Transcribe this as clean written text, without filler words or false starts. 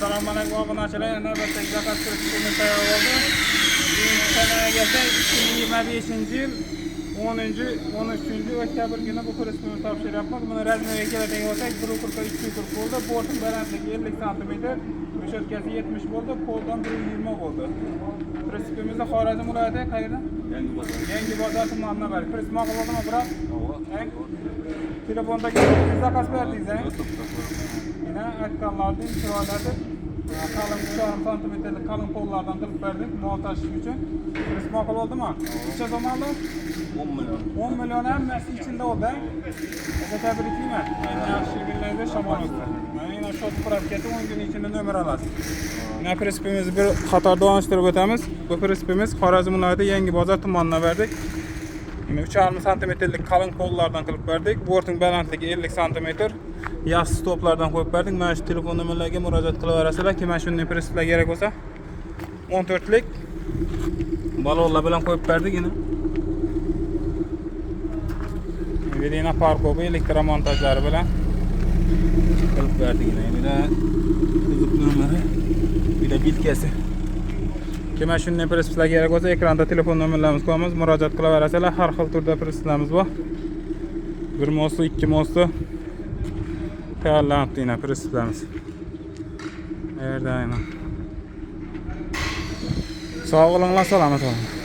Assalomu alaykum obunachilar. Navbatdagi zakat pressimiz tayyor bo'ldi. Bugungi sanaga kelsak 2025-yil 13 oktyabr kuni bu pressimizni topshiryapmiz. Buni razmeriga keladigan bo'lsak 1.40 bo'ldi. Borting balandligi 50 sm, mushatkasi 70 bo'ldi, poldan 120 bo'ldi. Pressimizni Xorazm viloyati qayerda? Yangi bozor tumanidan beri. Press ma'qul bo'ldimi, biroq? Telefondagi zakaz berdingiz-a? Yine aytganlardan chiroylarni qalin 3,5 santimetrlik qalin pollardan qilib berdik montajlash uchun. Press ma'qul bo'ldimi? Necha so'mdi? 10 million. 10 million hammasi ichida bo'ldi. Tabriklayman. Yaxshi kunlarda shamol olsun. Mana shu prospekti 10 kun ichida nomer olasiz. Mana pressimizni bir qator davomlashtirib o'tamiz. Bu pressimiz Xorazm viloyati Yangi bozor tumanidan berdik. 3,5 santimetrlik qalin pollardan qilib berdik. Borting balandligi 50 santimetr. Yaxshi stoplardan qo'yib berdik. Mana shu telefon nomerlariga murojaat qilaverasizlar. Kim mana shunday presslar kerak bo'lsa 14lik balonlar bilan qo'yib berdik yine. Vidina parkovi elektromontajlari bilan qilib berdik yine. Yana kuzov nomeri, bir de bilkasi. Kim mana shunday presslar kerak bo'lsa ekranda telefon nomerlarimiz qo'yamiz. Murojaat qilaverasizlar. Har xil turda presslarimiz bor. 1 mosli, 2 mosli tayyorlanibdi yine presslarimiz. Yerda aynan. Sog' bo'linglar, salomat bo'ling.